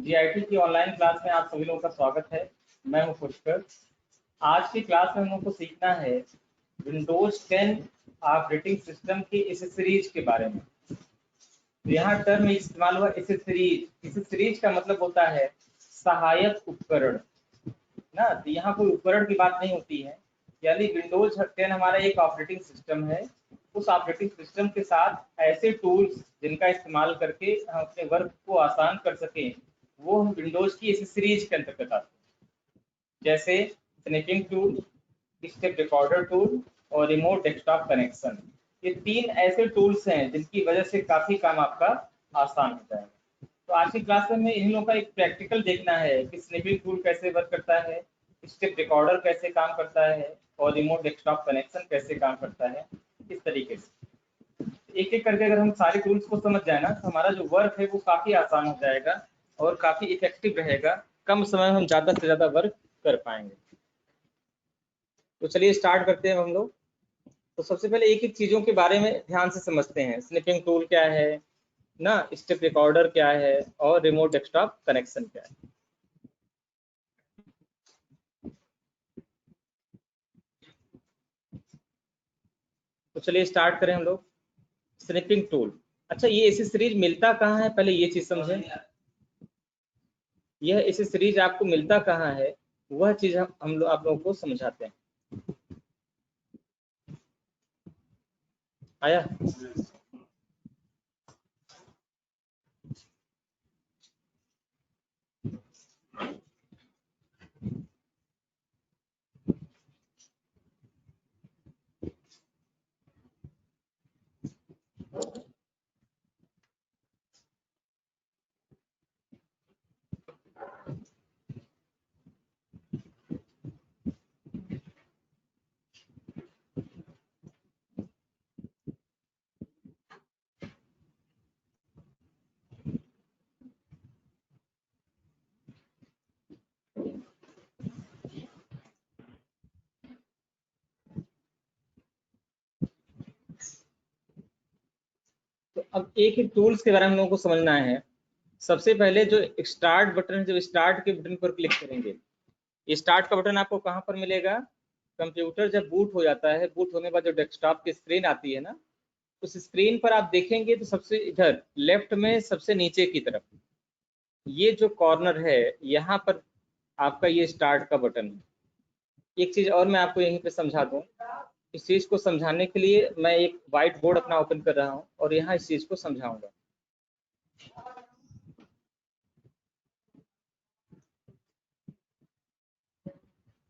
GIT की online class में आप सभी लोगों का स्वागत है। मैं हूं पुष्कर। आज की क्लास में हम लोग को सीखना है विंडोज 10 ऑपरेटिंग सिस्टम की एसेसरीज के बारे में। तो यहाँ टर्म इस्तेमाल हुआ एसेसरीज। एसेसरीज का मतलब होता है सहायक उपकरण ना। तो यहाँ कोई उपकरण की बात नहीं होती है, यानी विंडोज 10 हमारा एक ऑपरेटिंग सिस्टम है। उस ऑपरेटिंग सिस्टम के साथ ऐसे टूल्स जिनका इस्तेमाल करके हम अपने वर्क को आसान कर सकें, वो हम विंडोज की एसेसरीज के अंतर्गत आते हैं। जैसे snapping tool, step recorder tool और रिमोट डेस्कटॉप कनेक्शन। ये तीन ऐसे टूल्स हैं जिनकी वजह से काफी काम आपका आसान हो जाएगा। तो आज की क्लास में हमें इन लोगों का एक प्रैक्टिकल देखना है कि स्नैपिंग टूल कैसे वर्क करता है, स्टेप रिकॉर्डर कैसे काम करता है और रिमोट डेस्कटॉप कनेक्शन कैसे काम करता है। इस तरीके से एक एक करके अगर हम सारे टूल्स को समझ जाए ना, तो हमारा जो वर्क है वो काफी आसान हो जाएगा और काफी इफेक्टिव रहेगा। कम समय में हम ज्यादा से ज्यादा वर्क कर पाएंगे। तो चलिए स्टार्ट करते हैं हम लोग। तो सबसे पहले एक एक चीजों के बारे में ध्यान से समझते हैं। स्नैपिंग टूल क्या है ना, स्टेप रिकॉर्डर क्या है और रिमोट डेस्कटॉप कनेक्शन क्या है। तो चलिए स्टार्ट करें हम लोग। स्नैपिंग टूल, अच्छा ये एसेसरीज मिलता कहाँ है, पहले ये चीज समझें। यह एसेसरीज आपको मिलता कहाँ है, वह चीज हम लोग आप लोगों को समझाते हैं। आया? तो अब एक एक टूल्स के बारे में हम लोगों को समझना है। सबसे पहले जो स्टार्ट बटन, जो स्टार्ट के बटन पर क्लिक करेंगे, स्टार्ट का बटन आपको कहाँ पर मिलेगा? कंप्यूटर जब बूट हो जाता है, बूट होने के बाद जो डेस्कटॉप की स्क्रीन आती है ना, उस स्क्रीन पर आप देखेंगे तो सबसे इधर लेफ्ट में सबसे नीचे की तरफ ये जो कॉर्नर है, यहाँ पर आपका ये स्टार्ट का बटन है। एक चीज और मैं आपको यहीं पे समझा दूं। इस चीज को समझाने के लिए मैं एक व्हाइट बोर्ड अपना ओपन कर रहा हूँ और यहाँ इस चीज को समझाऊंगा।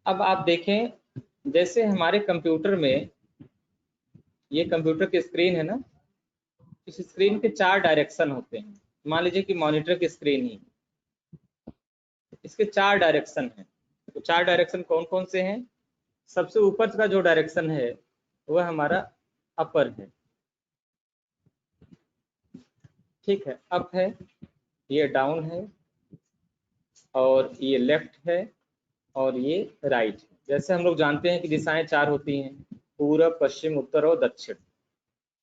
अब आप देखें, जैसे हमारे कंप्यूटर में ये कंप्यूटर की स्क्रीन है ना, इस स्क्रीन के 4 डायरेक्शन होते हैं। मान लीजिए कि मॉनिटर की स्क्रीन ही, इसके 4 डायरेक्शन हैं। तो 4 डायरेक्शन कौन कौन से हैं? सबसे ऊपर का जो डायरेक्शन है वह हमारा अपर है, ठीक है, अप है। ये डाउन है और ये लेफ्ट है और ये राइट है। जैसे हम लोग जानते हैं कि दिशाएं 4 होती हैं, पूरब, पश्चिम, उत्तर और दक्षिण।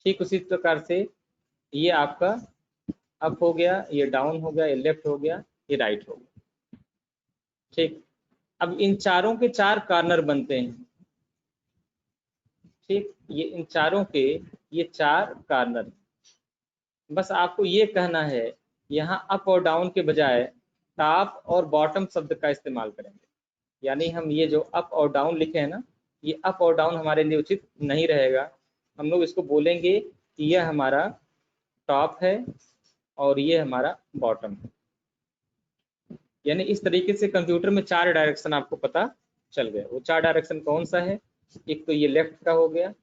ठीक उसी प्रकार से ये आपका अप हो गया, ये डाउन हो गया, ये लेफ्ट हो गया, ये राइट हो गया। ठीक, अब इन चारों के 4 कॉर्नर बनते हैं। ठीक, ये इन चारों के ये 4 कॉर्नर। बस आपको ये कहना है, यहाँ अप और डाउन के बजाय टॉप और बॉटम शब्द का इस्तेमाल करेंगे। यानी हम ये जो अप और डाउन लिखे हैं ना, ये अप और डाउन हमारे लिए उचित नहीं रहेगा। हम लोग इसको बोलेंगे कि यह हमारा टॉप है और ये हमारा बॉटम है। यानी इस तरीके से कंप्यूटर में 4 डायरेक्शन आपको पता चल गए। वो 4 डायरेक्शन कौन सा है? एक तो ये लेफ्ट का हो गया,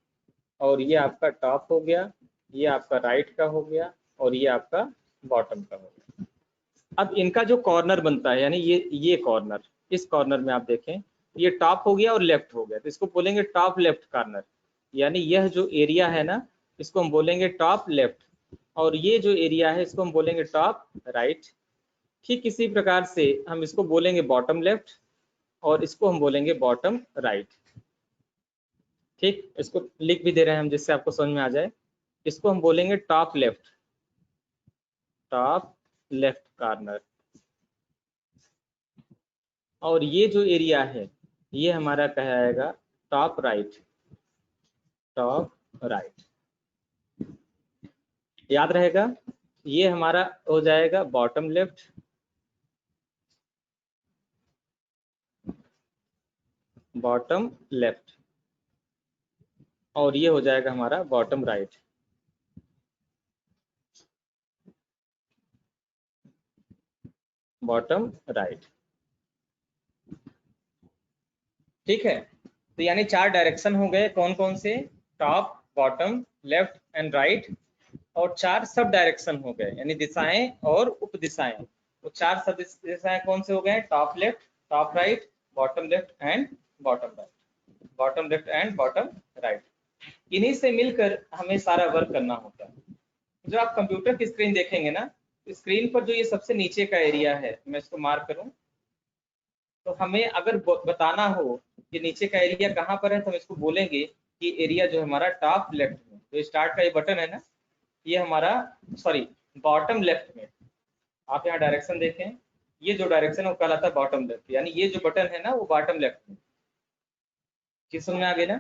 और ये आपका टॉप हो गया, ये आपका राइट का हो गया और ये आपका बॉटम का हो गया। अब इनका जो कॉर्नर बनता है, यानी ये कॉर्नर, इस कॉर्नर में आप देखें ये टॉप हो गया और लेफ्ट हो गया, तो इसको बोलेंगे टॉप लेफ्ट कॉर्नर। यानी यह जो एरिया है ना, इसको हम बोलेंगे टॉप लेफ्ट, और ये जो एरिया है इसको हम बोलेंगे टॉप राइट। ठीक इसी प्रकार से हम इसको बोलेंगे बॉटम लेफ्ट और इसको हम बोलेंगे बॉटम राइट। ठीक, इसको लिख भी दे रहे हैं हम जिससे आपको समझ में आ जाए। इसको हम बोलेंगे top left, top left corner, और ये जो एरिया है ये हमारा कहलाएगा टॉप राइट। टॉप राइट याद रहेगा। ये हमारा हो जाएगा बॉटम लेफ्ट। बॉटम लेफ्ट और ये हो जाएगा हमारा बॉटम राइट। बॉटम राइट ठीक है। तो यानी 4 डायरेक्शन हो गए, कौन कौन से? Top, bottom, left and right. और 4 सब डायरेक्शन हो गए, यानी दिशाएं और उप दिशाएं। तो 4 सब दिशाएं कौन से हो गए? Top left, top right, bottom left and bottom right. Bottom left and bottom right. इन्हीं से मिलकर हमें सारा वर्क करना होता है। जब आप कंप्यूटर की स्क्रीन देखेंगे ना, स्क्रीन पर जो ये सबसे नीचे का एरिया है, मैं इसको मार्क करूं, तो हमें अगर बताना हो कि नीचे का एरिया कहाँ पर है, तो हम इसको बोलेंगे कि एरिया जो है हमारा टॉप लेफ्ट में। तो स्टार्ट का ये बटन है ना, ये हमारा सॉरी बॉटम लेफ्ट में। आप यहाँ डायरेक्शन देखें, ये जो डायरेक्शन है वो कहलाता है बॉटम लेफ्ट, यानी ये जो बटन है ना वो बॉटम लेफ्ट में। किस समझ में आ गए ना?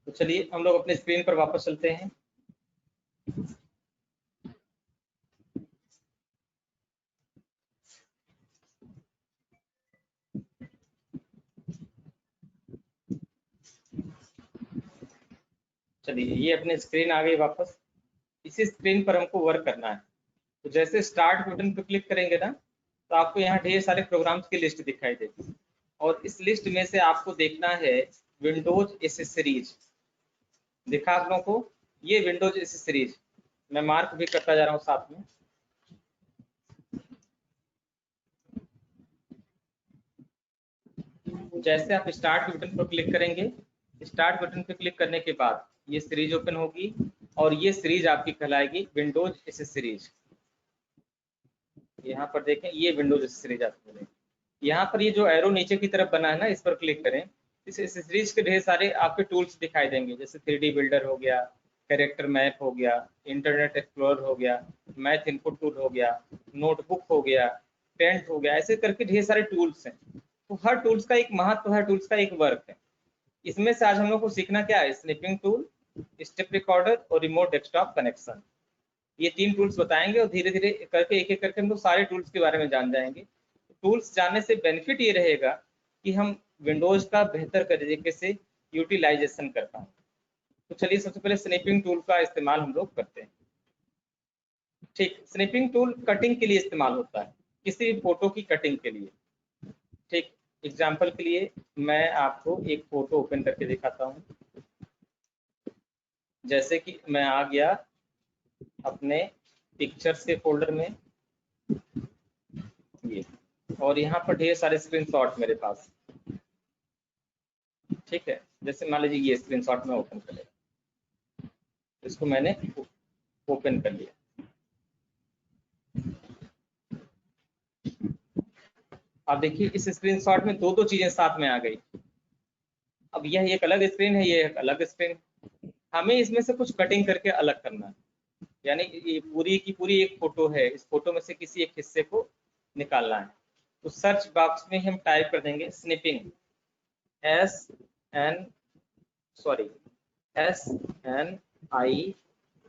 तो चलिए हम लोग अपने स्क्रीन पर वापस चलते हैं। चलिए ये अपने स्क्रीन आ गई वापस। इसी स्क्रीन पर हमको वर्क करना है। तो जैसे स्टार्ट बटन पर क्लिक करेंगे ना, तो आपको यहाँ ढेर सारे प्रोग्राम्स की लिस्ट दिखाई देगी और इस लिस्ट में से आपको देखना है विंडोज एसेसरीज। दिखा आप लोगों को ये विंडोज एसेसरीज, मैं मार्क भी करता जा रहा हूँ साथ में। जैसे आप स्टार्ट बटन पर क्लिक करेंगे, स्टार्ट बटन पर क्लिक करने के बाद ये सीरीज ओपन होगी और ये सीरीज आपकी कहलाएगी विंडोज एसेसरीज। यहाँ पर देखें ये विंडोज एसेसरीज आपको मिलेगी। यहाँ पर ये जो एरो नीचे की तरफ बना है ना, इस पर क्लिक करें। इस एसेसरीज के ढेर सारे आपके टूल्स दिखाई देंगे, जैसे 3D बिल्डर हो गया, कैरेक्टर मैप हो गया, इंटरनेट एक्सप्लोरर हो गया, मैथ इनपुट टूल हो गया, नोटबुक हो गया, टेंट हो गया, ऐसे करके ढेर सारे टूल्स हैं। तो हर टूल्स का एक महत्व है, टूल्स का एक वर्क है। इसमें से आज हम लोग को सीखना क्या है? स्निपिंग टूल, स्टेप रिकॉर्डर और रिमोट डेस्कटॉप कनेक्शन। ये 3 टूल्स बताएंगे और धीरे धीरे करके एक एक करके हम लोग सारे टूल्स के बारे में जान जाएंगे। टूल्स जानने से बेनिफिट ये रहेगा कि हम विंडोज का बेहतर तरीके से यूटिलाइजेशन कर पाएंगे। तो चलिए सबसे पहले स्निपिंग टूल का इस्तेमाल हम लोग करते हैं। ठीक, स्निपिंग टूल कटिंग के लिए इस्तेमाल होता है, किसी भी फोटो की कटिंग के लिए। ठीक, एग्जाम्पल के लिए मैं आपको एक फोटो ओपन करके दिखाता हूँ। जैसे कि मैं आ गया अपने पिक्चर्स के फोल्डर में, ये, और यहाँ पर ढेर सारे स्क्रीनशॉट मेरे पास। ठीक है, जैसे मान लीजिए ये स्क्रीनशॉट में ओपन कर लिया, इसको मैंने ओपन कर लिया। अब देखिए इस स्क्रीनशॉट में दो चीजें साथ में आ गई। अब यह एक अलग स्क्रीन है, ये एक अलग स्क्रीन। हमें इसमें से कुछ कटिंग करके अलग करना है, यानी ये पूरी की पूरी एक फोटो है, इस फोटो में से किसी एक हिस्से को निकालना है। तो सर्च बॉक्स में हम टाइप कर देंगे स्निपिंग, SNI,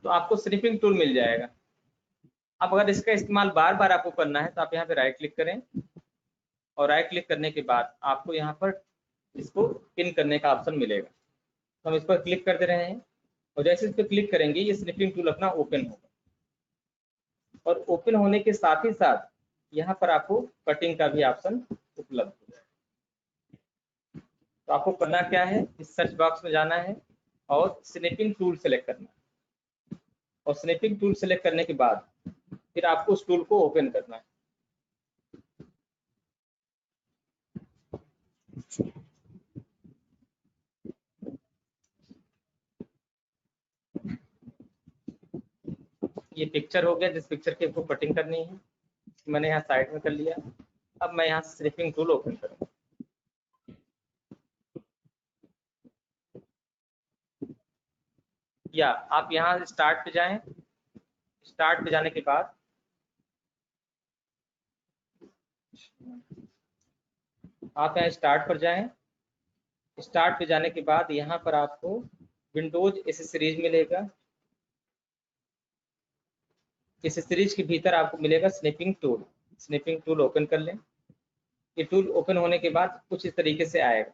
तो आपको स्निपिंग टूल मिल जाएगा। अब अगर इसका इस्तेमाल बार बार आपको करना है तो आप यहाँ पे राइट क्लिक करें और राइट क्लिक करने के बाद आपको यहाँ पर इसको पिन करने का ऑप्शन मिलेगा। तो हम इस पर क्लिक कर दे रहे हैं और जैसे इस पर क्लिक करेंगे ये स्निपिंग टूल अपना ओपन होगा और ओपन होने के साथ ही साथ यहाँ पर आपको कटिंग का भी ऑप्शन उपलब्ध हो जाएगा। तो आपको करना क्या है, इस सर्च बॉक्स में जाना है और स्निपिंग टूल सेलेक्ट करना है और स्निपिंग टूल सेलेक्ट करने के बाद फिर आपको उस टूल को ओपन करना है। ये पिक्चर हो गया, जिस पिक्चर की आपको कटिंग करनी है मैंने यहाँ साइड में कर लिया। अब मैं यहाँ स्निपिंग टूल ओपन करूँगा। या आप यहाँ स्टार्ट पे जाएं, स्टार्ट पे जाने के बाद आप यहाँ स्टार्ट पर जाएं। स्टार्ट पे जाने के बाद यहाँ पर आपको विंडोज एसेसरीज मिलेगा। एसेसरीज के भीतर आपको मिलेगा snapping tool. Snapping tool open कर लें। ये टूल ओपन होने के बाद कुछ इस तरीके से आएगा।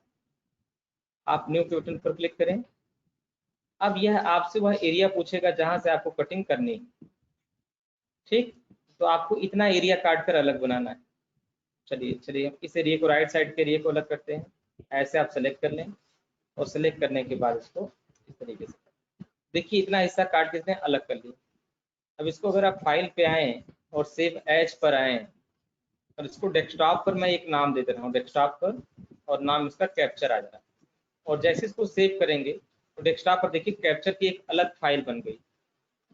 आप न्यू के बटन पर क्लिक करें। अब यह आपसे वह एरिया पूछेगा जहां से आपको कटिंग करनी है। ठीक, तो आपको इतना एरिया काट कर अलग बनाना है। चलिए इस एरिया को, राइट साइड के एरिया को अलग करते हैं। ऐसे आप सेलेक्ट कर लें और सेलेक्ट करने के बाद इसको इस तरीके से, देखिए इतना हिस्सा काट के इसने अलग कर लिया। अब इसको अगर आप फाइल पे आए और सेव एज पर आए और इसको डेस्कटॉप पर मैं एक नाम दे दे रहा हूँ, डेस्कटॉप पर, और नाम इसका कैप्चर आ जाए। और जैसे इसको सेव करेंगे तो डेस्कटॉप पर देखिए कैप्चर की एक अलग फाइल बन गई।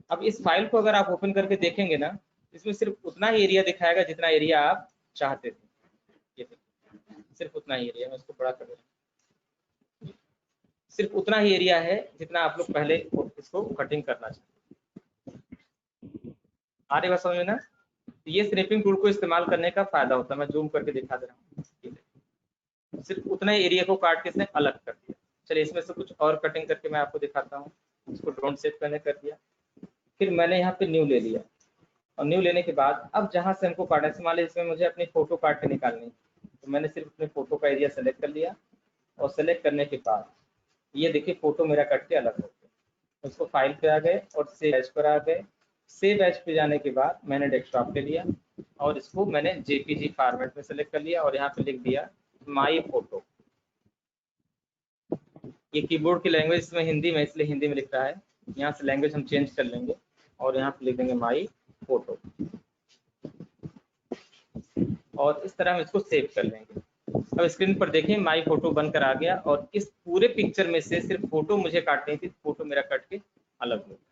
अब इस फाइल को अगर आप ओपन करके देखेंगे ना, इसमें सिर्फ उतना ही एरिया दिखाएगा जितना एरिया आप चाहते थे। ये सिर्फ उतना ही एरिया, मैं इसको बड़ा कर रहा हूँ, सिर्फ उतना ही एरिया है जितना आप लोग पहले इसको कटिंग करना चाहते। आ रही बात समझ में ना? ये स्नैपिंग टूल को इस्तेमाल करने का फायदा होता है। मैं जूम करके दिखा दे रहा हूँ। सिर्फ उतना ही एरिया को काट के इसने अलग कर दिया। चलिए इसमें से कुछ और कटिंग करके मैं आपको दिखाता हूँ। इसको ड्रोन सेव करने कर दिया, फिर मैंने यहाँ पे न्यू ले लिया। और न्यू लेने के बाद अब जहाँ से हमको काटना है, मान लीजिए इसमें मुझे अपनी फोटो काट के निकालनी है, तो मैंने सिर्फ अपने फोटो का एरिया सेलेक्ट कर लिया। और सेलेक्ट करने के बाद ये देखिए फोटो मेरा कट के अलग हो गया। उसको फाइल पे आ गए और सेव एज पर आ गए। सेव एज पे जाने के बाद मैंने डेस्कटॉप पे लिया और इसको मैंने जेपीजी फॉर्मेट में सेलेक्ट कर लिया और यहाँ पे लिख दिया माई फोटो। ये कीबोर्ड की लैंग्वेज इसमें हिंदी में, इसलिए हिंदी में लिख रहा है। यहाँ से लैंग्वेज हम चेंज कर लेंगे और यहाँ पे लिख देंगे माई फोटो, और इस तरह हम इसको सेव कर लेंगे। अब स्क्रीन पर देखें माई फोटो बनकर आ गया और इस पूरे पिक्चर में से सिर्फ फोटो मुझे काटनी थी, फोटो मेरा कट के अलग हो गया।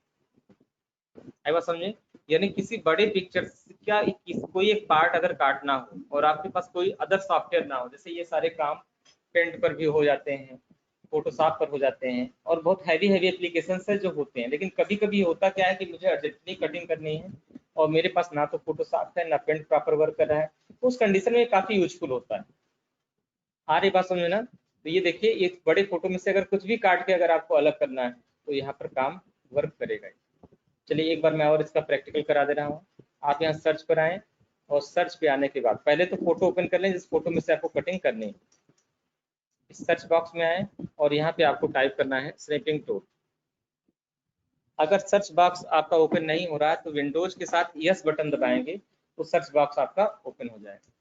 आई बात समझे? यानी किसी बड़े पिक्चर का कोई एक पार्ट अगर काटना हो और आपके पास कोई अदर सॉफ्टवेयर ना हो, जैसे ये सारे काम पेंट पर भी हो जाते हैं, फोटोशॉप पर हो जाते हैं, और बहुत हैवी एप्लीकेशन है जो होते हैं, लेकिन कभी कभी होता क्या है कि मुझे अर्जेंटली कटिंग करनी है और मेरे पास ना तो फोटोशॉप है ना पेंट प्रॉपर वर्क कर रहा है, तो उस कंडीशन में काफी यूजफुल होता है। आ रही बात समझ में ना? तो ये देखिए ये बड़े फोटो में से अगर कुछ भी काट के अगर आपको अलग करना है तो यहाँ पर काम वर्क करेगा। चलिए एक बार मैं और इसका प्रैक्टिकल करा दे रहा हूँ। आप यहाँ सर्च पर आए और सर्च पे आने के बाद पहले तो फोटो ओपन कर लें जिस फोटो में से आपको कटिंग करनी है। इस सर्च बॉक्स में आए और यहाँ पे आपको टाइप करना है स्नैपिंग टूल। अगर सर्च बॉक्स आपका ओपन नहीं हो रहा है तो विंडोज के साथ यस बटन दबाएंगे तो सर्च बॉक्स आपका ओपन हो जाएगा।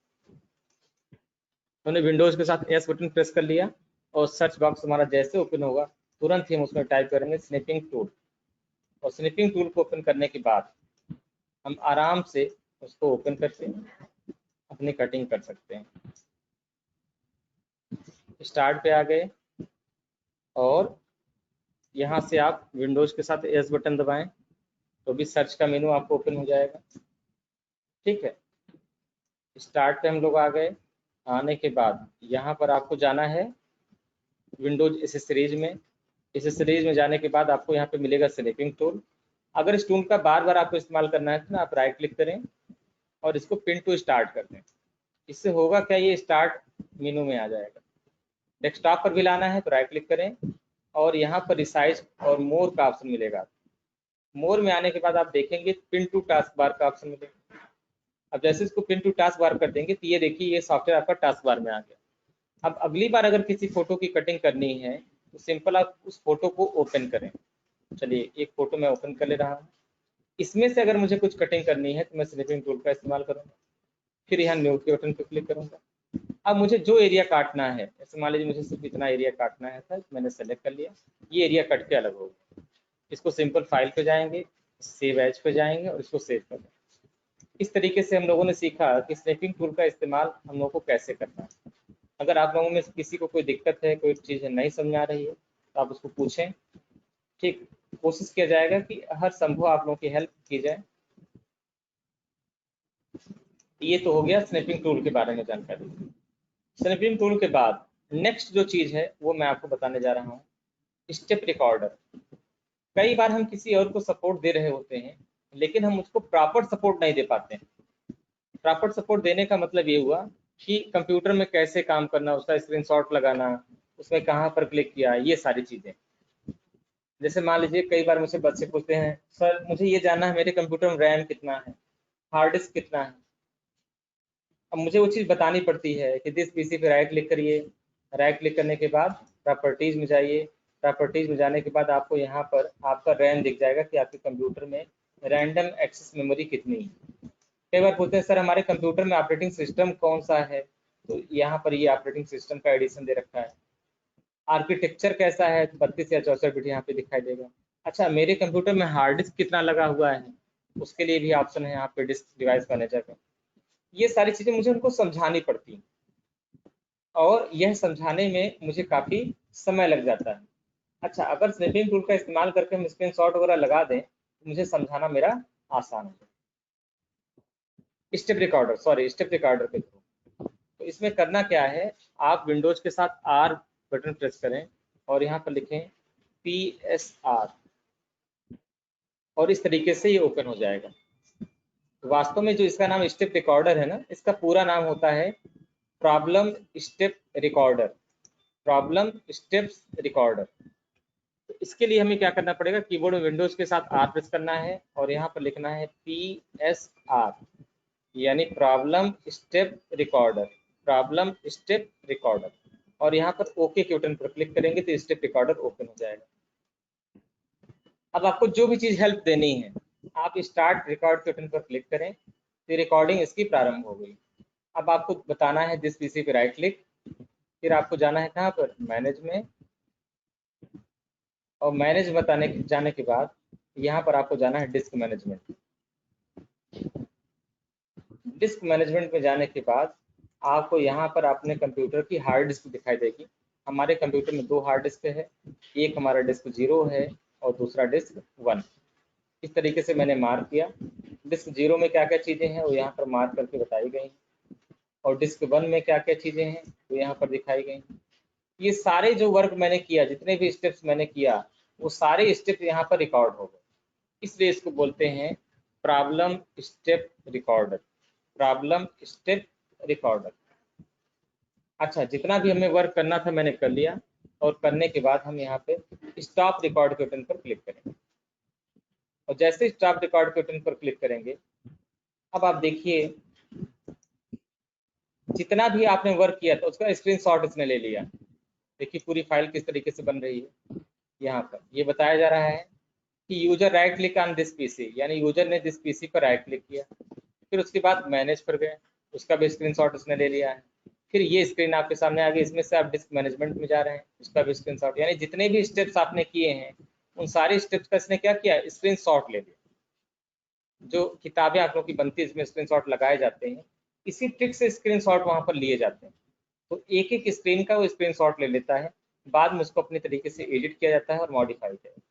हमने विंडोज के साथ यस बटन प्रेस कर लिया और सर्च बॉक्स हमारा जैसे ओपन होगा तुरंत ही हम उसमें टाइप करेंगे स्नैपिंग टूल। और स्नैपिंग टूल को ओपन करने के बाद हम आराम से उसको ओपन करके अपनी कटिंग कर सकते हैं। स्टार्ट पे आ गए और यहाँ से आप विंडोज के साथ एस बटन दबाएं तो भी सर्च का मेनू आपको ओपन हो जाएगा। ठीक है, स्टार्ट पे हम लोग आ गए। आने के बाद यहाँ पर आपको जाना है विंडोज एसेसरीज में। एसेसरीज में जाने के बाद आपको यहाँ पे मिलेगा स्नैपिंग टूल। अगर इस टूल का बार बार आपको इस्तेमाल करना है तो ना आप राइट क्लिक करें और इसको पिन टू स्टार्ट कर दें। इससे होगा क्या, ये स्टार्ट मेनू में आ जाएगा। डेस्कटॉप पर भी लाना है तो राइट क्लिक करें और यहाँ पर रिसाइज और मोर का ऑप्शन मिलेगा। मोर में आने के बाद आप देखेंगे पिन टू टास्क बार का ऑप्शन मिलेगा। अब जैसे इसको पिन टू टास्क बार कर देंगे तो ये देखिए ये सॉफ्टवेयर आपका टास्क बार में आ गया। अब अगली बार अगर किसी फोटो की कटिंग करनी है तो सिंपल आप उस फोटो को ओपन करें। चलिए एक फोटो मैं ओपन कर ले रहा हूँ। इसमें से अगर मुझे कुछ कटिंग करनी है तो मैं स्नैपिंग टूल का इस्तेमाल करूँगा। फिर यहाँ न्यू के बटन पर क्लिक करूँगा। अब मुझे जो एरिया काटना है, जैसे मान लीजिए मुझे सिर्फ इतना एरिया काटना है था, मैंने सेलेक्ट कर लिया, ये एरिया कट के अलग हो गया। इसको सिंपल फाइल पे जाएंगे, सेव एज पे जाएंगे और इसको सेव कर देंगे। इस तरीके से हम लोगों ने सीखा कि स्नैपिंग टूल का इस्तेमाल हम लोगों को कैसे करना है। अगर आप लोगों में किसी को कोई दिक्कत है, कोई चीज़ नहीं समझ आ रही है तो आप उसको पूछें। ठीक, कोशिश किया जाएगा कि हर संभव आप लोगों की हेल्प की जाए। ये तो हो गया स्नैपिंग टूल के बारे में जानकारी। स्नैपिंग टूल के बाद नेक्स्ट जो चीज़ है वो मैं आपको बताने जा रहा हूँ, स्टेप रिकॉर्डर। कई बार हम किसी और को सपोर्ट दे रहे होते हैं लेकिन हम उसको प्रॉपर सपोर्ट नहीं दे पाते हैं। प्रॉपर सपोर्ट देने का मतलब ये हुआ कि कंप्यूटर में कैसे काम करना, उसका स्क्रीनशॉट लगाना, उसमें कहाँ पर क्लिक किया, ये सारी चीज़ें। जैसे मान लीजिए कई बार मुझसे बच्चे पूछते हैं, सर मुझे ये जानना है मेरे कंप्यूटर में रैम कितना है, हार्ड डिस्क कितना है। अब मुझे वो चीज़ बतानी पड़ती है कि दिस पीसी पे राइट क्लिक करिए, राइट क्लिक करने के बाद प्रॉपर्टीज़ में जाइए, प्रॉपर्टीज़ में जाने के बाद आपको यहाँ पर आपका रैम दिख जाएगा कि आपके कंप्यूटर में रैंडम एक्सेस मेमोरी कितनी है। कई बार पूछते हैं सर हमारे कंप्यूटर में ऑपरेटिंग सिस्टम कौन सा है, तो यहाँ पर ये ऑपरेटिंग सिस्टम का एडिशन दे रखा है। आर्किटेक्चर कैसा है, 32 या 64 बिट यहाँ पे दिखाई देगा। अच्छा, मेरे कंप्यूटर में हार्ड डिस्क कितना लगा हुआ है, उसके लिए भी ऑप्शन है यहाँ पे डिस्क डिवाइस मैनेजर का। ये सारी चीज़ें मुझे उनको समझानी पड़ती हैं और यह समझाने में मुझे काफ़ी समय लग जाता है। अच्छा, अगर स्नैपिंग टूल का इस्तेमाल करके हम स्क्रीनशॉट वगैरह लगा दें तो मुझे समझाना मेरा आसान हो। स्टेप रिकॉर्डर के थ्रू। तो इसमें करना क्या है, आप विंडोज के साथ आर बटन प्रेस करें और यहाँ पर लिखें PSR और इस तरीके से ये ओपन हो जाएगा। वास्तव में जो इसका नाम स्टेप रिकॉर्डर है ना, इसका पूरा नाम होता है problem step recorder, problem steps recorder. तो इसके लिए हमें क्या करना पड़ेगा, कीबोर्ड में विंडोज के साथ आर प्रेस करना है और यहाँ पर लिखना है PSR यानी problem step recorder, problem step recorder, और यहाँ पर ओके के बटन पर क्लिक करेंगे तो स्टेप रिकॉर्डर ओपन हो जाएगा। अब आपको जो भी चीज़ हेल्प देनी है, आप स्टार्ट रिकॉर्ड के बटन पर क्लिक करें तो रिकॉर्डिंग इसकी प्रारंभ हो गई। अब आपको बताना है दिस पीसी पे राइट क्लिक, फिर आपको जाना है कहाँ पर, मैनेज में, और मैनेज जाने के बाद यहाँ पर आपको जाना है डिस्क मैनेजमेंट। डिस्क मैनेजमेंट में जाने के बाद आपको यहाँ पर अपने कंप्यूटर की हार्ड डिस्क दिखाई देगी। हमारे कंप्यूटर में 2 हार्ड डिस्क है, एक हमारा डिस्क 0 है और दूसरा डिस्क 1। इस तरीके से मैंने मार्क किया। डिस्क 0 में क्या क्या चीज़ें हैं वो यहाँ पर मार्क करके बताई गई, और डिस्क 1 में क्या क्या चीज़ें हैं वो यहाँ पर दिखाई गई। ये सारे जो वर्क मैंने किया, जितने भी स्टेप्स मैंने किया, वो सारे स्टेप यहाँ पर रिकॉर्ड हो गए। इसलिए इसको बोलते हैं problem step recorder, problem step recorder. अच्छा, जितना भी हमें वर्क करना था मैंने कर लिया, और करने के बाद हम यहाँ पे स्टॉप रिकॉर्ड के बटन पर क्लिक करेंगे, और जैसे स्टॉप रिकॉर्ड के बटन पर क्लिक करेंगे, अब आप देखिए जितना भी आपने वर्क किया था उसका स्क्रीनशॉट इसने ले लिया। देखिए पूरी फाइल किस तरीके से बन रही है। यहाँ पर ये बताया जा रहा है कि user right click on this PC, यानी यूजर ने दिस पीसी पर राइट क्लिक किया, फिर उसके बाद मैनेज पर गए, उसका भी स्क्रीनशॉट उसने ले लिया है। फिर ये स्क्रीन आपके सामने आ गई, इसमें से आप डिस्क मैनेजमेंट में जा रहे हैं, उसका भी स्क्रीनशॉट, यानी जितने भी स्टेप्स आपने किए हैं उन सारे स्टेप्स का इसने क्या किया, स्क्रीनशॉट ले लिया। जो किताबें आप लोगों की बनती है इसमें स्क्रीनशॉट लगाए जाते हैं, इसी ट्रिक से स्क्रीनशॉट वहाँ पर लिए जाते हैं। तो एक एक स्क्रीन का वो स्क्रीनशॉट ले लेता है, बाद में उसको अपने तरीके से एडिट किया जाता है और मॉडिफाई किया जाता है।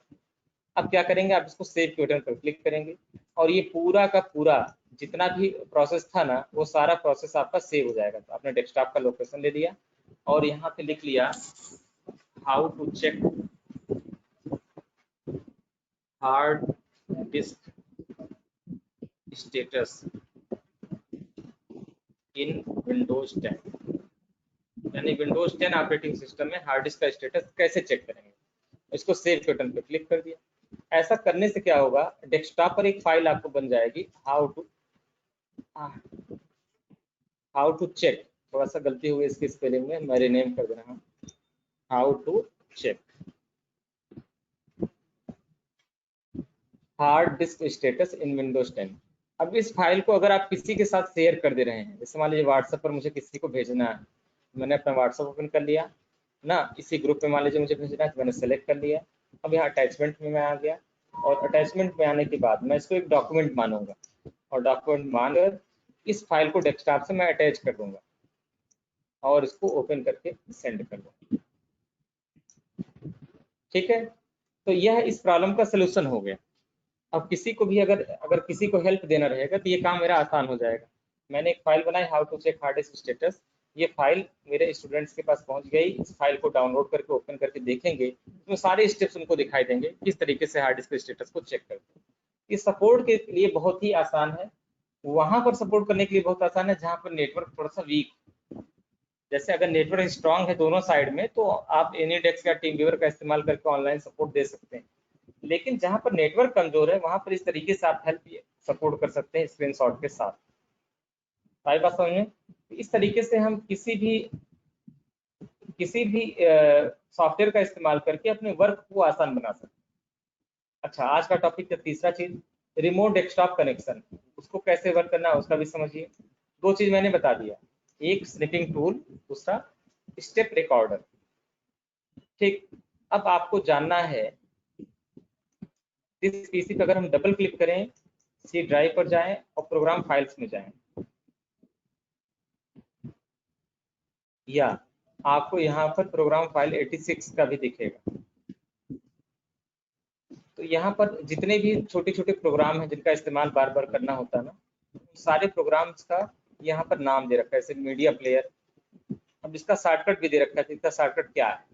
अब क्या करेंगे, आप इसको सेव के बटन पर क्लिक करेंगे और ये पूरा का पूरा जितना भी प्रोसेस था ना, वो सारा प्रोसेस आपका सेव हो जाएगा। तो आपने डेस्कटॉप का लोकेशन ले लिया और यहाँ पे लिख लिया how to check hard disk status in Windows 10, यानी विंडोज 10 ऑपरेटिंग सिस्टम में हार्ड डिस्क का स्टेटस कैसे चेक करेंगे। इसको सेव के बटन पर क्लिक कर दिया। ऐसा करने से क्या होगा, डेस्कटॉप पर एक फाइल आपको बन जाएगी, हाउ टू चेक, थोड़ा सा गलती हुई इसकी स्पेलिंग में, मैं रिनेम कर दे रहा हूँ, how to check hard disk status in Windows 10। अब इस फाइल को अगर आप किसी के साथ शेयर कर दे रहे हैं, जैसे मान लीजिए व्हाट्सएप पर मुझे किसी को भेजना है, मैंने अपना व्हाट्सएप ओपन कर लिया ना, इसी ग्रुप में मान लीजिए मुझे भेजना है तो मैंने सेलेक्ट कर लिया। अब यहाँ अटैचमेंट में मैं आ गया, और अटैचमेंट में आने के बाद मैं इसको एक डॉक्यूमेंट मानूंगा, और डॉक्यूमेंट मानकर इस फाइल को डेस्कटॉप से मैं अटैच कर दूंगा और इसको ओपन करके सेंड कर दूंगा। ठीक है, तो यह इस प्रॉब्लम का सलूशन हो गया। अब किसी को भी अगर किसी को हेल्प देना रहेगा तो ये काम मेरा आसान हो जाएगा। मैंने एक फाइल बनाई how to check hard disk status, ये फाइल मेरे स्टूडेंट्स के पास पहुंच गई। इस फाइल को डाउनलोड करके ओपन करके देखेंगे तो सारे स्टेप्स उनको दिखाई देंगे किस तरीके से हार्ड डिस्क स्टेटस को चेक करते हैं। ये सपोर्ट के लिए बहुत ही आसान है, वहां पर सपोर्ट करने के लिए बहुत आसान है, जहां पर नेटवर्क थोड़ा सा वीक। जैसे अगर नेटवर्क स्ट्रांग है दोनों साइड में, तो आप एनीडेस्क या टीम व्यूअर का इस्तेमाल करके ऑनलाइन सपोर्ट दे सकते हैं। लेकिन जहां पर नेटवर्क कमजोर है, वहां पर इस तरीके से आप हेल्प सपोर्ट कर सकते हैं स्क्रीनशॉट के साथ। आई बात समझ में? इस तरीके से हम किसी भी सॉफ्टवेयर का इस्तेमाल करके अपने वर्क को आसान बना सकते हैं। अच्छा, आज का टॉपिक का तीसरा चीज, रिमोट डेस्कटॉप कनेक्शन। उसको कैसे वर्क करना है उसका भी समझिए। दो चीज मैंने बता दिया, एक स्निपिंग टूल, दूसरा स्टेप रिकॉर्डर। ठीक, अब आपको जानना है, इस पीसी पर अगर हम डबल क्लिक करें, सी ड्राइव पर जाएं और प्रोग्राम फाइल्स में जाएं, या आपको यहाँ पर प्रोग्राम फाइल 86 का भी दिखेगा। तो यहाँ पर जितने भी छोटे छोटे प्रोग्राम हैं जिनका इस्तेमाल बार बार करना होता है ना, सारे प्रोग्राम्स का यहाँ पर नाम दे रखा है, जैसे मीडिया प्लेयर। अब इसका शॉर्टकट भी दे रखा है, इसका शॉर्टकट क्या है,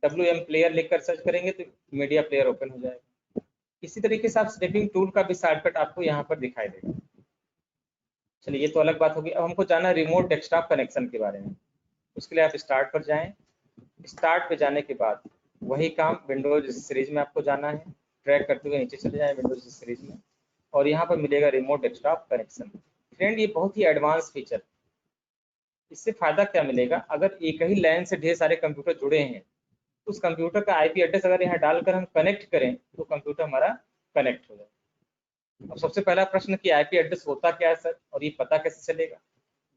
WM प्लेयर लिखकर सर्च करेंगे तो मीडिया प्लेयर ओपन हो जाएगा। इसी तरीके से आप स्निपिंग टूल का भी शॉर्टकट आपको यहाँ पर दिखाई देगा। चलिए, ये तो अलग बात होगी। अब हमको जानना है रिमोट डेस्कटॉप कनेक्शन के बारे में। उसके लिए आप स्टार्ट पर जाएं। स्टार्ट पे जाने के बाद वही काम विंडोज सीरीज में आपको जाना है, ड्रैग करते हुए नीचे चले जाएं विंडोज सीरीज में, और यहाँ पर मिलेगा रिमोट डेस्कटॉप कनेक्शन। फ्रेंड, ये बहुत ही एडवांस फीचर। इससे फायदा क्या मिलेगा, अगर एक ही लाइन से ढेर सारे कंप्यूटर जुड़े हैं, उस कंप्यूटर का आईपी एड्रेस अगर यहाँ डालकर हम कनेक्ट करें तो कंप्यूटर हमारा कनेक्ट हो जाए। अब सबसे पहला प्रश्न कि आईपी एड्रेस होता क्या है सर, और ये पता कैसे चलेगा?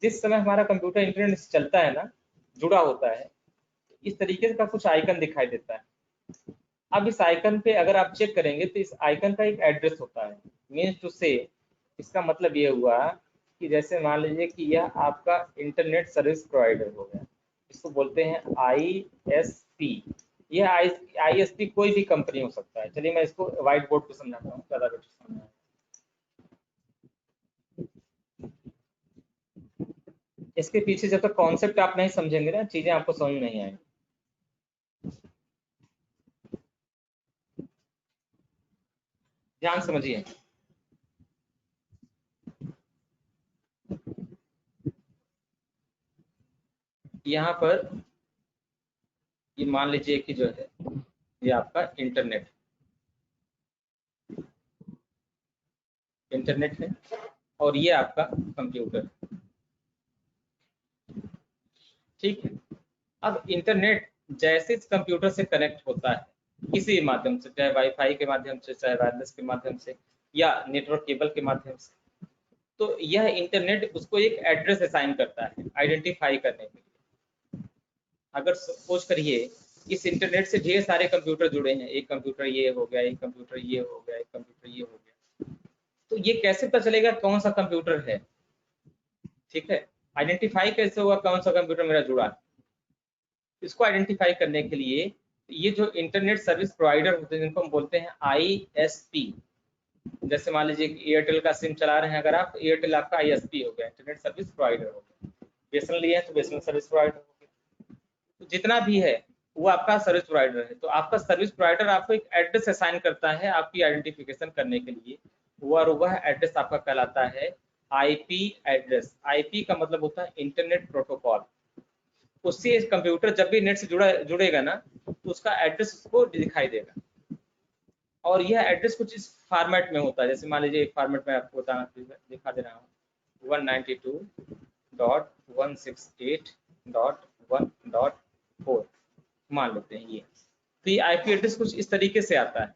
जिस समय हमारा कंप्यूटर इंटरनेट से चलता है ना, जुड़ा होता है, इस तरीके का कुछ आइकन दिखाई देता है। अब इस आइकन पे अगर आप चेक करेंगे तो इस आइकन का एक एड्रेस होता है। मीन्स टू से, इसका मतलब ये हुआ कि जैसे मान लीजिए कि यह आपका इंटरनेट सर्विस प्रोवाइडर हो गया, इसको बोलते हैं ISP। यह ISP कोई भी कंपनी हो सकता है। चलिए मैं इसको व्हाइट बोर्ड पे समझाता हूँ, ज़्यादा बेटर समझ में। इसके पीछे जब तक कॉन्सेप्ट आप नहीं समझेंगे ना, चीजें आपको समझ नहीं आएंगी। ध्यान समझिए। यहाँ पर ये मान लीजिए कि जो है ये आपका इंटरनेट है, और ये आपका कंप्यूटर। ठीक है, अब इंटरनेट जैसे इस कंप्यूटर से कनेक्ट होता है किसी भी माध्यम से, चाहे वाईफाई के माध्यम से, चाहे वायरलेस के माध्यम से, या नेटवर्क केबल के माध्यम से, तो यह इंटरनेट उसको एक एड्रेस असाइन करता है आइडेंटिफाई करने के लिए। अगर सपोज करिए इस इंटरनेट से ढेर सारे कंप्यूटर जुड़े हैं, एक कंप्यूटर ये हो गया, एक कंप्यूटर ये हो गया, एक कंप्यूटर ये हो गया, तो ये कैसे पता चलेगा कौन सा कंप्यूटर है? ठीक है, आइडेंटिफाई कैसे होगा कौन सा कंप्यूटर मेरा जुड़ा है? इसको आइडेंटिफाई करने के लिए ये जो इंटरनेट सर्विस प्रोवाइडर होते हैं, जिनको हम बोलते हैं ISP। जैसे मान लीजिए कि एयरटेल का सिम चला रहे हैं अगर आप, एयरटेल आपका ISP हो गया, इंटरनेट सर्विस प्रोवाइडर हो गया। बीएसएनएल लिए हैं तो बीएसएनएल सर्विस प्रोवाइडर हो गया। तो जितना भी है वो आपका सर्विस प्रोवाइडर है। तो आपका सर्विस प्रोवाइडर आपको एक एड्रेस असाइन करता है आपकी आइडेंटिफिकेशन करने के लिए, और वह एड्रेस आपका कहलाता है IP एड्रेस। IP का मतलब होता है इंटरनेट प्रोटोकॉल। उससे कंप्यूटर जब भी नेट से जुड़ेगा ना, तो उसका एड्रेस उसको दिखाई देगा। और यह एड्रेस कुछ इस फॉर्मेट में होता है, जैसे मान लीजिए एक फॉर्मेट में आपको दिखा दे रहा हूँ, 192.168.1.4 मान लेते हैं ये। तो ये IP एड्रेस कुछ इस तरीके से आता है,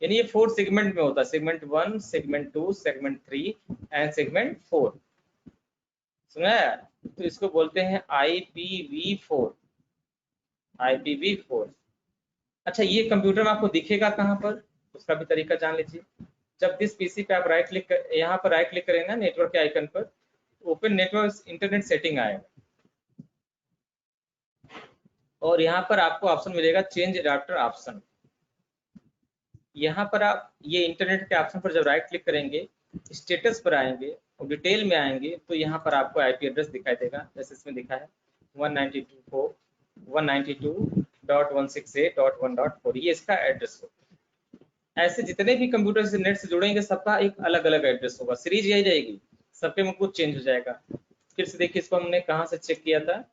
यानी ये 4 सेगमेंट में होता है, segment 1, segment 2, segment 3 and segment 4। सुना है? तो इसको बोलते हैं IPv4। IPv4। अच्छा, ये कंप्यूटर में आपको दिखेगा कहाँ पर, उसका भी तरीका जान लीजिए। जब जिस पीसी पे आप राइट क्लिक यहाँ पर राइट क्लिक करेंगे ना नेटवर्क के आइकन पर, ओपन नेटवर्क इंटरनेट सेटिंग आएगा, और यहाँ पर आपको ऑप्शन मिलेगा चेंज एडाप्टर ऑप्शन। यहाँ पर आप ये इंटरनेट के ऑप्शन पर जब राइट क्लिक करेंगे, स्टेटस पर आएंगे और डिटेल में आएंगे, तो यहाँ पर आपको IP एड्रेस दिखाई देगा, जैसे इसमें दिखा है 192.168.1.4। ये इसका एड्रेस होगा। ऐसे जितने भी कंप्यूटर से नेट से जुड़ेंगे सबका एक अलग अलग एड्रेस होगा, सीरीज यही रहेगी। सबके में कुछ चेंज हो जाएगा। फिर से देखिए, इसको हमने कहाँ से चेक किया था,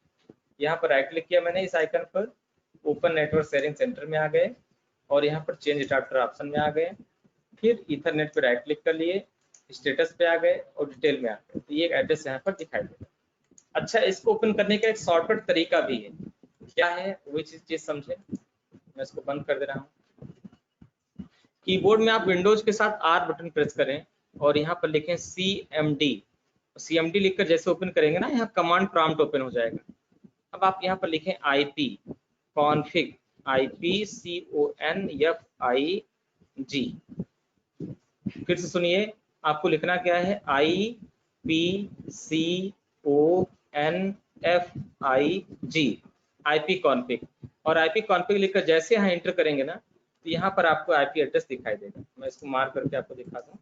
यहाँ पर राइट क्लिक किया मैंने इस आइकन पर, ओपन नेटवर्क शेयरिंग सेंटर में आ गए और यहाँ पर चेंज अडाप्टर ऑप्शन में आ गए, फिर ईथरनेट पे राइट क्लिक कर लिए, स्टेटस पे आ गए और डिटेल में आ गए, तो ये एक एड्रेस यहाँ पर दिखाई देगा। अच्छा, इसको ओपन करने का एक शॉर्टकट तरीका भी है, क्या है वही चीज समझे। मैं इसको बंद कर दे रहा हूँ। कीबोर्ड में आप विंडोज के साथ R बटन प्रेस करें और यहाँ पर लिखें CMD। CMD लिखकर जैसे ओपन करेंगे ना, यहाँ कमांड प्रॉम्प्ट ओपन हो जाएगा। अब आप यहाँ पर लिखें IP config, IPCONFIG। फिर से सुनिए, आपको लिखना क्या है, IPCONFIG, IP config। और IP config लिखकर जैसे यहाँ एंटर करेंगे ना, तो यहाँ पर आपको IP एड्रेस दिखाई देगा। मैं इसको मार्क करके आपको दिखा दूँ,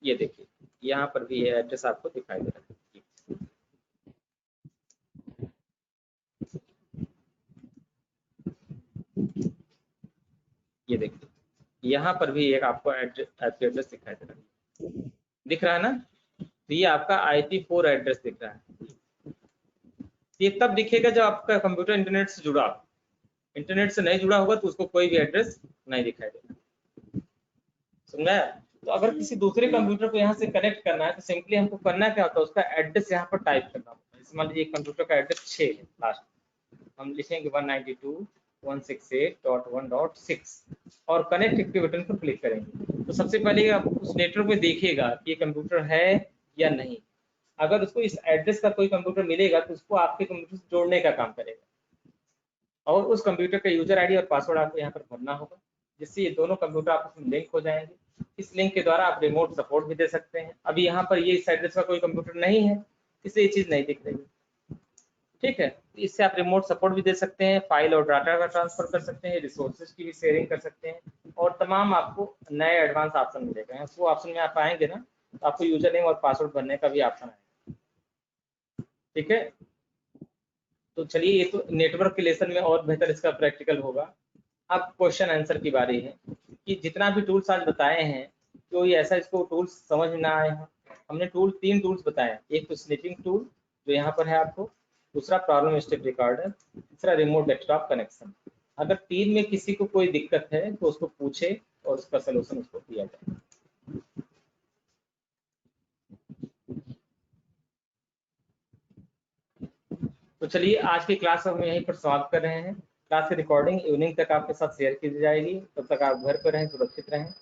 ये देखिए यहाँ पर भी ये एड्रेस आपको दिखाई दे रहा है। ये देखिए यहाँ पर भी एक आपको IP एड्रेस दिखाई दे रहा है, दिख रहा है ना। तो ये आपका IP4 एड्रेस दिख रहा है। ये तब दिखेगा जब आपका कंप्यूटर इंटरनेट से जुड़ा, इंटरनेट से नहीं जुड़ा होगा तो उसको कोई भी एड्रेस नहीं दिखाई देगा। समझा? तो अगर किसी दूसरे कंप्यूटर को यहाँ से कनेक्ट करना है तो सिंपली हमको करना क्या होता है, उसका एड्रेस यहाँ पर टाइप करना होता है। जैसे मान लीजिए कंप्यूटर का एड्रेस 6 है, लास्ट हम लिखेंगे 192.168.1.6 और कनेक्ट के बटन पर क्लिक करेंगे। तो सबसे पहले आप उस नेटवर्क में देखिएगा कि ये कंप्यूटर है या नहीं। अगर उसको इस एड्रेस का कोई कंप्यूटर मिलेगा तो उसको आपके कंप्यूटर से जोड़ने का काम करेगा और उस कंप्यूटर का यूजर आईडी और पासवर्ड आपको यहाँ पर भरना होगा, जिससे ये दोनों कंप्यूटर आपस में लिंक हो जाएंगे। इस लिंक के द्वारा आप रिमोट सपोर्ट भी दे सकते हैं। अभी यहाँ पर ये इस एड्रेस का कोई कंप्यूटर नहीं है, इसलिए ये चीज नहीं दिख रही। ठीक है, इससे आप रिमोट सपोर्ट भी दे सकते हैं, फाइल और डाटा का ट्रांसफर कर सकते हैं, रिसोर्सेज की भी शेयरिंग कर सकते हैं और तमाम आपको नए एडवांस ऑप्शन मिलेगा। वो ऑप्शन में आप आएंगे ना, तो आपको यूजर नेम और पासवर्ड भरने का भी ऑप्शन आएगा। ठीक है, तो चलिए, ये तो नेटवर्क के लेसन में और बेहतर इसका प्रैक्टिकल होगा। अब क्वेश्चन आंसर की बारी है कि जितना भी टूल्स आज बताए हैं, तो ये ऐसा इसको टूल्स समझ में ना आए हैं। हमने तीन टूल्स बताए, एक तो स्निपिंग टूल जो यहाँ पर है आपको, दूसरा प्रॉब्लम स्टेप रिकॉर्डर, तीसरा रिमोट डेस्कटॉप कनेक्शन। अगर तीन में किसी को कोई दिक्कत है तो उसको पूछे और उसका सलूशन उसको दिया जाए। तो चलिए, आज की क्लास हम यहीं पर समाप्त कर रहे हैं। क्लास की रिकॉर्डिंग इवनिंग तक आपके साथ शेयर की जाएगी। तब तक आप घर पर रहें, सुरक्षित रहें।